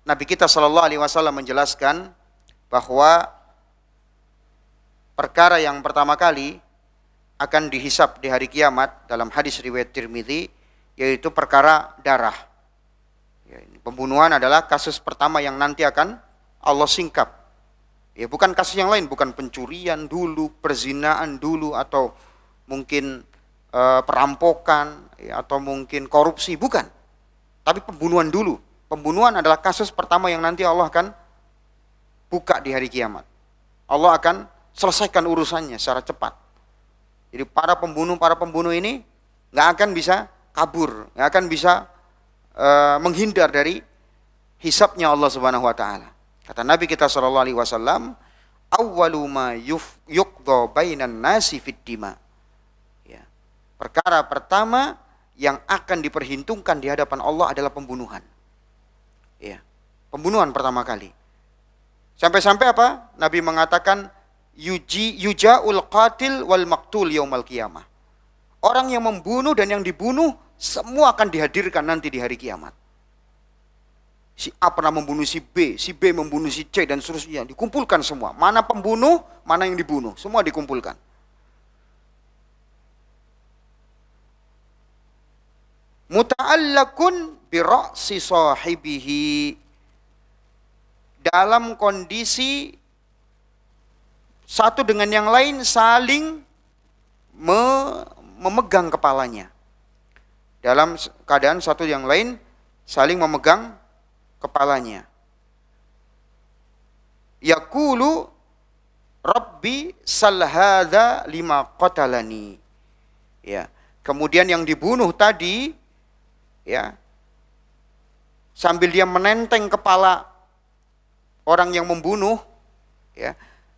Nabi kita Shallallahu Alaihi Wasallam menjelaskan bahwa perkara yang pertama kali akan dihisab di hari kiamat dalam hadis riwayat Tirmidzi, yaitu perkara darah. Ya, pembunuhan adalah kasus pertama yang nanti akan Allah singkap. Ya, bukan kasus yang lain, bukan pencurian dulu, perzinaan dulu, atau mungkin perampokan, ya, atau mungkin korupsi, bukan. Tapi pembunuhan dulu. Pembunuhan adalah kasus pertama yang nanti Allah akan buka di hari kiamat. Allah akan selesaikan urusannya secara cepat. Jadi para pembunuh ini nggak akan bisa kabur, nggak akan bisa menghindar dari hisabnya Allah Subhanahu Wa Taala. Kata Nabi kita Shallallahu Alaihi Wasallam, awwalu ma yuqda bainan nasi fid dima. Ya. Perkara pertama yang akan diperhitungkan di hadapan Allah adalah pembunuhan. Ya. Pembunuhan pertama kali. Sampai-sampai apa? Nabi mengatakan yuja'ul qatil wal maqtul yaumal qiyamah. Orang yang membunuh dan yang dibunuh semua akan dihadirkan nanti di hari kiamat. Si A pernah membunuh si B membunuh si C dan seterusnya, dikumpulkan semua. Mana pembunuh, mana yang dibunuh, semua dikumpulkan. Muta'allakun bi ra'si sahibihi, dalam kondisi satu dengan yang lain saling memegang kepalanya. Dalam keadaan satu yang lain saling memegang kepalanya. Yaqulu Rabbi sal hadza lima qatalani. Ya. Kemudian yang dibunuh tadi, ya, sambil dia menenteng kepala orang yang membunuh, ya.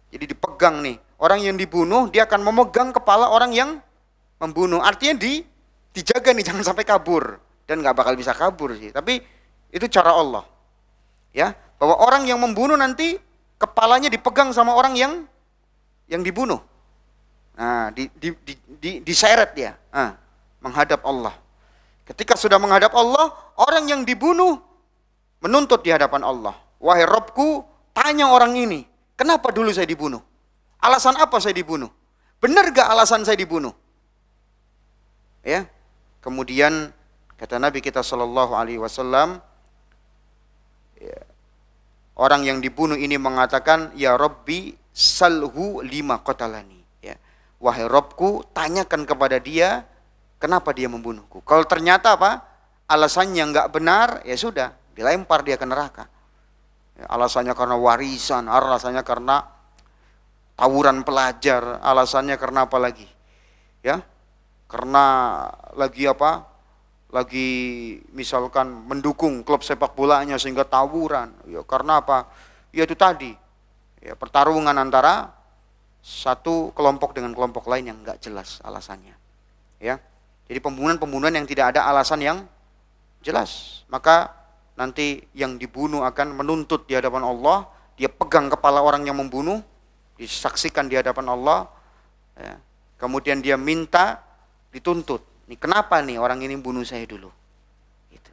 Jadi dipegang nih. Orang yang dibunuh dia akan memegang kepala orang yang membunuh. Artinya dijaga nih jangan sampai kabur, dan nggak bakal bisa kabur sih. Tapi itu cara Allah. Ya, bahwa orang yang membunuh nanti kepalanya dipegang sama orang yang dibunuh. Nah, diseret dia, menghadap Allah. Ketika sudah menghadap Allah, orang yang dibunuh menuntut di hadapan Allah. Wahai Rabbku, tanya orang ini, kenapa dulu saya dibunuh? Alasan apa saya dibunuh? Benar gak alasan saya dibunuh? Ya. Kemudian kata Nabi kita Shallallahu Alaihi Wasallam, ya, orang yang dibunuh ini mengatakan, ya Rabbi salhu lima qatalani. Ya. Wahai Rabbku, tanyakan kepada dia kenapa dia membunuhku. Kalau ternyata apa? Alasannya nggak benar, ya sudah, dilempar dia ke neraka. Ya, alasannya karena warisan, alasannya karena tawuran pelajar, alasannya karena apa lagi? Ya, karena lagi apa? Lagi misalkan mendukung klub sepak bolanya sehingga tawuran. Ya, karena apa? Ya itu tadi. Ya, pertarungan antara satu kelompok dengan kelompok lain yang nggak jelas alasannya. Ya, jadi pembunuhan yang tidak ada alasan yang jelas. Maka nanti yang dibunuh akan menuntut di hadapan Allah. Dia pegang kepala orang yang membunuh, disaksikan di hadapan Allah, ya. Kemudian dia minta dituntut. Nih kenapa nih orang ini bunuh saya dulu? Gitu.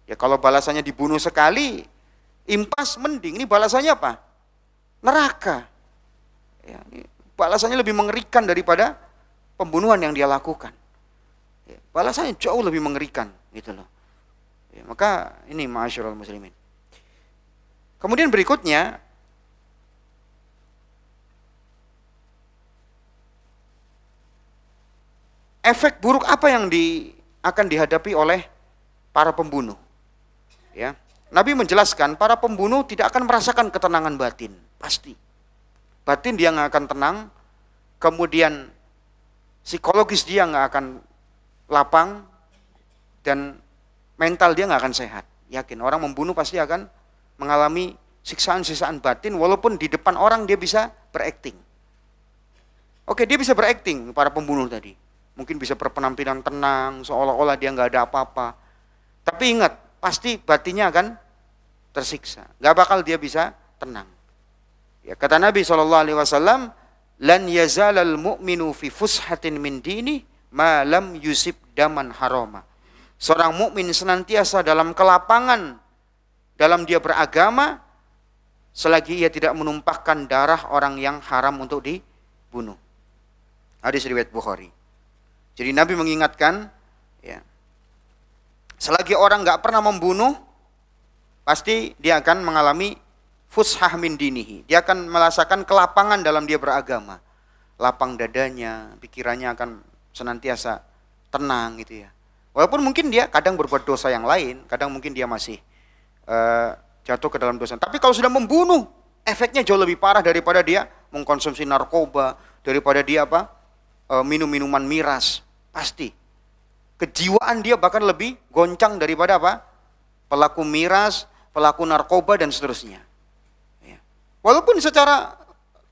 Ya kalau balasannya dibunuh sekali, impas mending. Ini balasannya apa? Neraka. Ya, ini balasannya lebih mengerikan daripada pembunuhan yang dia lakukan. Ya, balasannya jauh lebih mengerikan, gitu loh. Ya, maka ini ma'asyiral muslimin. Kemudian berikutnya, efek buruk apa yang akan dihadapi oleh para pembunuh? Ya, Nabi menjelaskan para pembunuh tidak akan merasakan ketenangan batin, pasti. Batin dia nggak akan tenang, kemudian psikologis dia nggak akan lapang, dan mental dia nggak akan sehat. Yakin orang membunuh pasti akan mengalami siksaan-siksaan batin, walaupun di depan orang dia bisa berakting. Oke, dia bisa berakting para pembunuh tadi. Mungkin bisa berpenampilan tenang, seolah-olah dia nggak ada apa-apa. Tapi ingat, pasti batinnya akan tersiksa. Nggak bakal dia bisa tenang. Ya, kata Nabi SAW, lan yazalal mu'minu fi fushatin min dini ma lam yusib daman harama. Seorang mukmin senantiasa dalam kelapangan dalam dia beragama selagi ia tidak menumpahkan darah orang yang haram untuk dibunuh. Hadis riwayat Bukhari. Jadi Nabi mengingatkan, ya, selagi orang nggak pernah membunuh, pasti dia akan mengalami fushah min dinihi. Dia akan merasakan kelapangan dalam dia beragama. Lapang dadanya, pikirannya akan senantiasa tenang gitu ya. Walaupun mungkin dia kadang berbuat dosa yang lain, kadang mungkin dia masih jatuh ke dalam dosa. Tapi kalau sudah membunuh, efeknya jauh lebih parah daripada dia mengkonsumsi narkoba, daripada dia minum minuman miras. Pasti kejiwaan dia bahkan lebih goncang daripada pelaku miras, pelaku narkoba dan seterusnya. Ya. Walaupun secara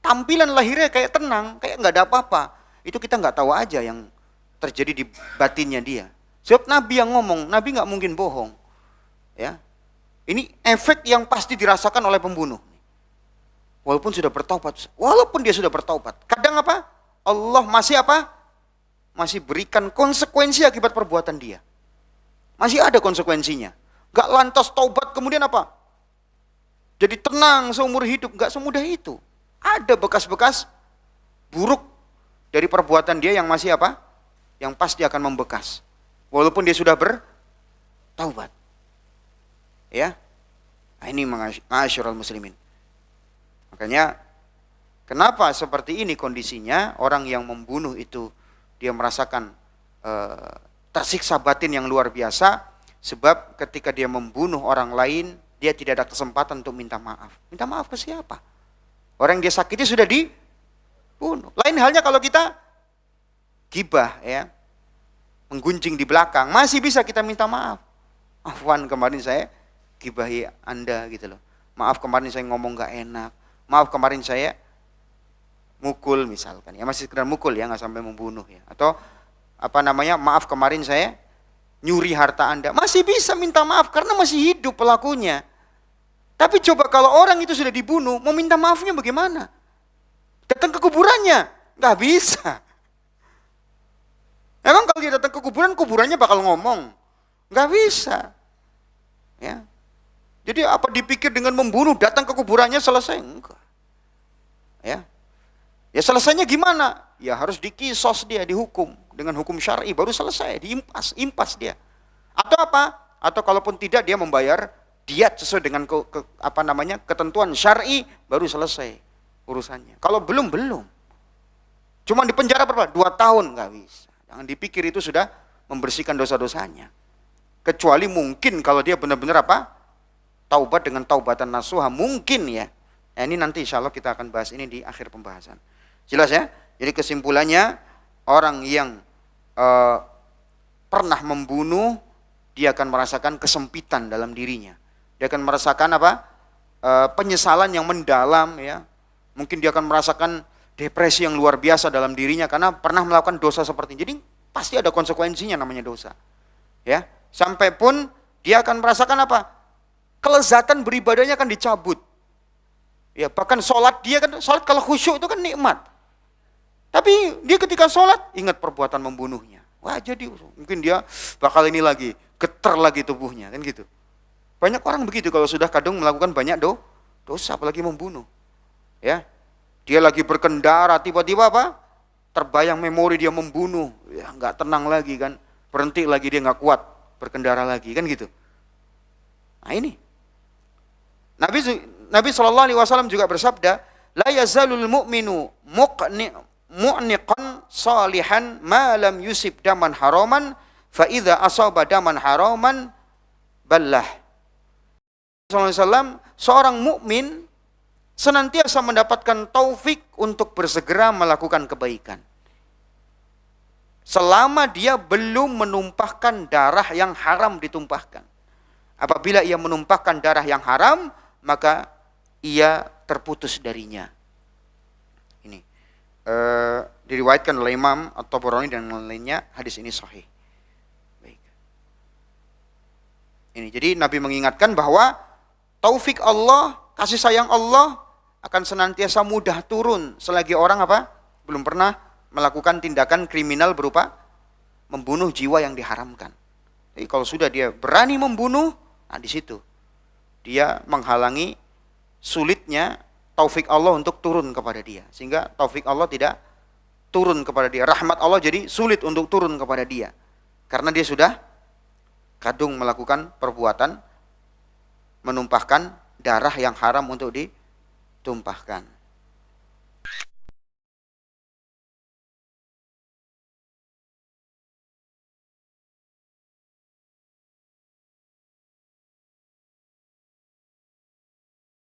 tampilan lahirnya kayak tenang, kayak nggak ada apa-apa, itu kita nggak tahu aja yang terjadi di batinnya dia. Sebab Nabi yang ngomong, Nabi nggak mungkin bohong. Ya, ini efek yang pasti dirasakan oleh pembunuh. Walaupun sudah bertaubat, walaupun dia sudah bertaubat, kadang Allah masih berikan konsekuensi akibat perbuatan dia. Masih ada konsekuensinya. Gak lantas taubat kemudian jadi tenang seumur hidup. Gak semudah itu. Ada bekas-bekas buruk dari perbuatan dia yang masih yang pasti akan membekas. Walaupun dia sudah bertaubat. Ya. Nah, ini ma'asyiral muslimin. Makanya kenapa seperti ini kondisinya, orang yang membunuh itu dia merasakan tersiksa batin yang luar biasa, sebab ketika dia membunuh orang lain, dia tidak ada kesempatan untuk minta maaf. Minta maaf ke siapa? Orang yang dia sakiti sudah dibunuh. Lain halnya kalau kita gibah, ya, menggunjing di belakang, masih bisa kita minta maaf. Afwan, kemarin saya gibahi Anda gitu loh. Maaf kemarin saya ngomong gak enak. Maaf kemarin saya mukul misalkan, ya masih sekedar mukul ya, nggak sampai membunuh ya. Atau maaf kemarin saya nyuri harta Anda. Masih bisa minta maaf karena masih hidup pelakunya. Tapi coba kalau orang itu sudah dibunuh, mau minta maafnya bagaimana? Datang ke kuburannya, nggak bisa. Emang kalau dia datang ke kuburan, kuburannya bakal ngomong? Nggak bisa. Ya. Jadi apa dipikir dengan membunuh, datang ke kuburannya selesai? Enggak. Ya. Ya selesainya gimana? Ya harus dikisos dia, dihukum dengan hukum syar'i, baru selesai, impas dia. Atau Atau kalaupun tidak, dia membayar diat sesuai dengan ketentuan syar'i, baru selesai urusannya. Kalau belum. Cuma di penjara berapa? 2 tahun, nggak bisa. Jangan dipikir itu sudah membersihkan dosa-dosanya. Kecuali mungkin kalau dia benar-benar taubat dengan taubatan nasuha, mungkin ya. Nah, ini nanti insya Allah kita akan bahas ini di akhir pembahasan. Jelas ya? Jadi kesimpulannya, orang yang pernah membunuh, dia akan merasakan kesempitan dalam dirinya. Dia akan merasakan penyesalan yang mendalam ya. Mungkin dia akan merasakan depresi yang luar biasa dalam dirinya karena pernah melakukan dosa seperti ini. Jadi pasti ada konsekuensinya namanya dosa. Ya, sampai pun dia akan merasakan kelezatan beribadahnya akan dicabut. Ya, bahkan sholat kalau khusyuk itu kan nikmat. Tapi dia ketika sholat ingat perbuatan membunuhnya. Wah, jadi mungkin dia bakal ini lagi, getar lagi tubuhnya, kan gitu. Banyak orang begitu kalau sudah kadung melakukan banyak dosa, apalagi membunuh. Ya, dia lagi berkendara, tiba-tiba terbayang memori dia membunuh, ya nggak tenang lagi kan, berhenti lagi dia nggak kuat berkendara lagi, kan gitu. Nah ini, Nabi SAW juga bersabda, la yazalul mu'minu mu'niqan salihan ma lam yusib daman haraman fa idza asaba daman haraman ballah. SAW, seorang mukmin senantiasa mendapatkan taufik untuk bersegera melakukan kebaikan. Selama dia belum menumpahkan darah yang haram ditumpahkan. Apabila ia menumpahkan darah yang haram, maka ia terputus darinya. Ini diriwayatkan oleh Imam At-Tabarani dan lainnya, hadis ini sahih. Baik. Ini jadi Nabi mengingatkan bahwa taufik Allah, kasih sayang Allah akan senantiasa mudah turun selagi orang belum pernah melakukan tindakan kriminal berupa membunuh jiwa yang diharamkan. Jadi kalau sudah dia berani membunuh, nah di situ dia menghalangi sulitnya taufik Allah untuk turun kepada dia. Sehingga taufik Allah tidak turun kepada dia. Rahmat Allah jadi sulit untuk turun kepada dia. Karena dia sudah kadung melakukan perbuatan menumpahkan darah yang haram untuk ditumpahkan.